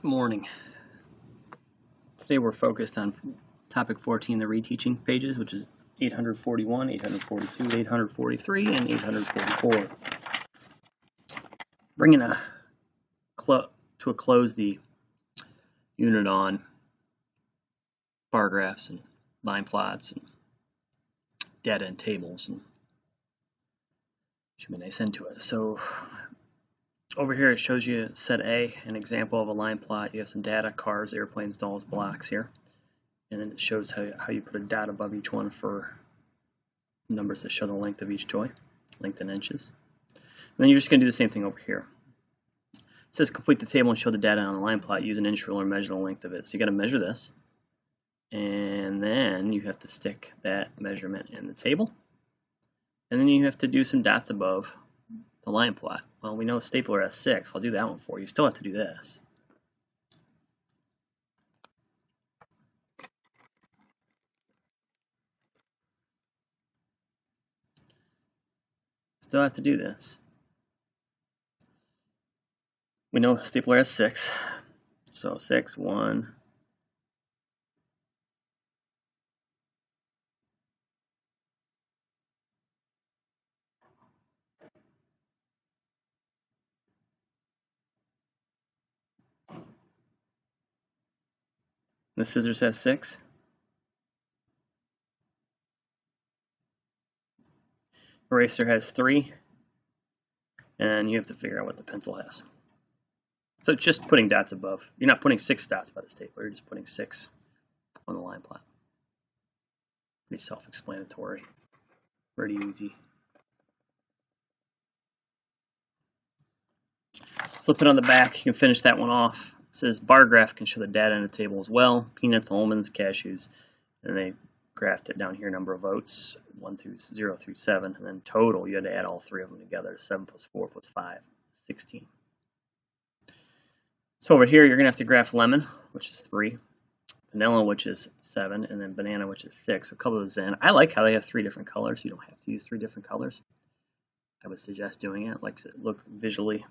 Morning. Today we're focused on topic 14, the reteaching pages, which is 841, 842, 843, and 844. Bringing to a close the unit on bar graphs and line plots and data and tables, and should be nice into it. So over here it shows you set A, an example of a line plot. You have some data, cars, airplanes, dolls, blocks here. And then it shows how you put a dot above each one for numbers that show the length of each toy, length in inches. And then you're just going to do the same thing over here. It says complete the table and show the data on the line plot. Use an inch ruler and measure the length of it. So you got to measure this. And then you have to stick that measurement in the table. And then you have to do some dots above the line plot. Well, we know stapler has 6. I'll do that one for you. You still have to do this. Still have to do this. We know stapler has 6. So 6, 1. The scissors has 6. Eraser has 3. And you have to figure out what the pencil has. So it's just putting dots above. You're not putting 6 dots by the stapler. You're just putting 6 on the line plot. Pretty self-explanatory. Pretty easy. Flip it on the back. You can finish that one off. It says bar graph can show the data in a table as well. Peanuts, almonds, cashews. And they graphed it down here, number of votes, 0 through 7. And then total, you had to add all 3 of them together. 7 plus 4 plus 5, 16. So over here, you're going to have to graph lemon, which is 3. Vanilla, which is 7. And then banana, which is 6. So color those in. I like how they have 3 different colors. You don't have to use 3 different colors. I would suggest doing it. Like it look visually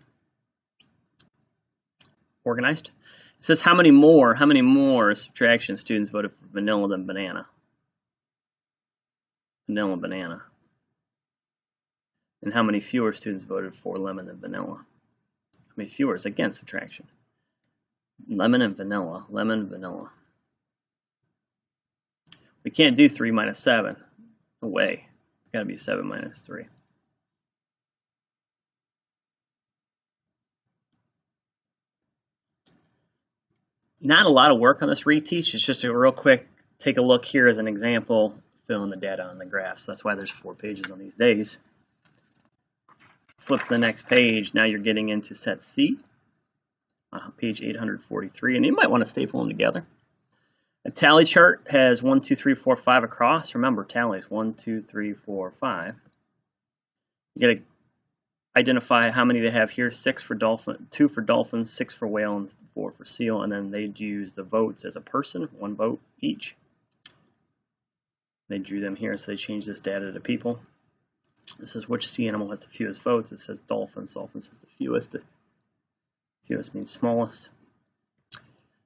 organized. It says how many more subtraction students voted for vanilla than banana? Vanilla, banana. And how many fewer students voted for lemon than vanilla? How many fewer is again subtraction? Lemon and vanilla, lemon, vanilla. We can't do 3 minus 7. No way. It's got to be 7 minus 3. Not a lot of work on this reteach. It's just a real quick take a look here as an example, fill in the data on the graph. So that's why there's 4 pages on these days. Flip to the next page. Now you're getting into set C, page 843, and you might want to staple them together. A tally chart has 1, 2, 3, 4, 5 across. Remember, tallies 1, 2, 3, 4, 5. You got to identify how many they have here. 6 for dolphin, 2 for dolphin, 6 for whale, and 4 for seal. And then they'd use the votes as a person, 1 vote each. They drew them here, so they changed this data to people. This is which sea animal has the fewest votes. It says dolphins. Dolphins has the fewest. The fewest means smallest.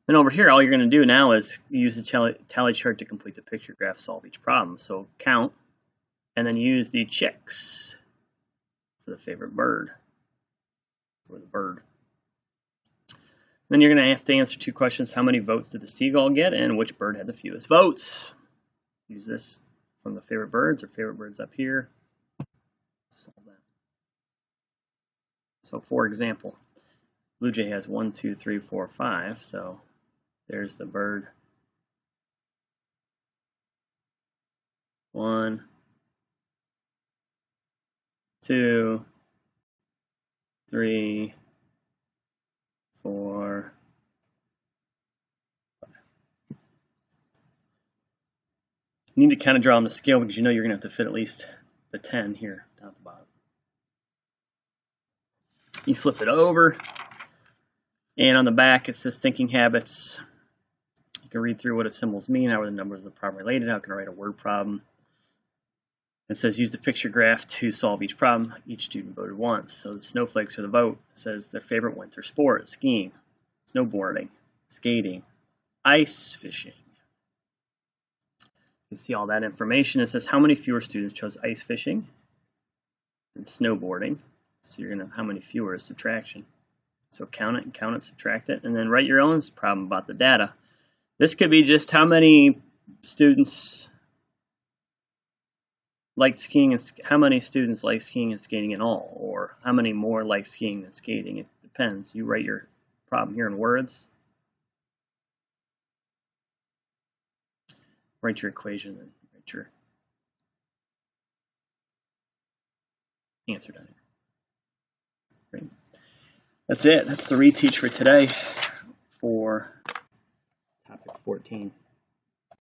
Then over here, all you're going to do now is use the tally chart to complete the picture graph, solve each problem. So count, and then use the chicks for the favorite bird, or the bird. Then you're going to have to answer 2 questions. How many votes did the seagull get, and which bird had the fewest votes? Use this from the favorite birds, or favorite birds up here. Solve that. So for example, blue jay has 1, 2, 3, 4, 5. So there's the bird. 1, 2, 3, 4, 5. You need to kind of draw on the scale because you know you're going to have to fit at least the 10 here down at the bottom. You flip it over, and on the back it says thinking habits. You can read through what the symbols mean, how are the numbers of the problem related, how can I write a word problem. It says use the picture graph to solve each problem. Each student voted once. So the snowflakes are the vote. It says their favorite winter sport, skiing. snowboarding, skating, ice fishing. You can see all that information. It says how many fewer students chose ice fishing than snowboarding. So you're going to, how many fewer is subtraction. So count it, subtract it, and then write your own problem about the data. This could be just how many students like skiing and how many students like skiing and skating in all, or how many more like skiing than skating. It depends. You write your problem here in words. Write your equation and write your answer down here. Great. That's it. That's the reteach for today for topic 14.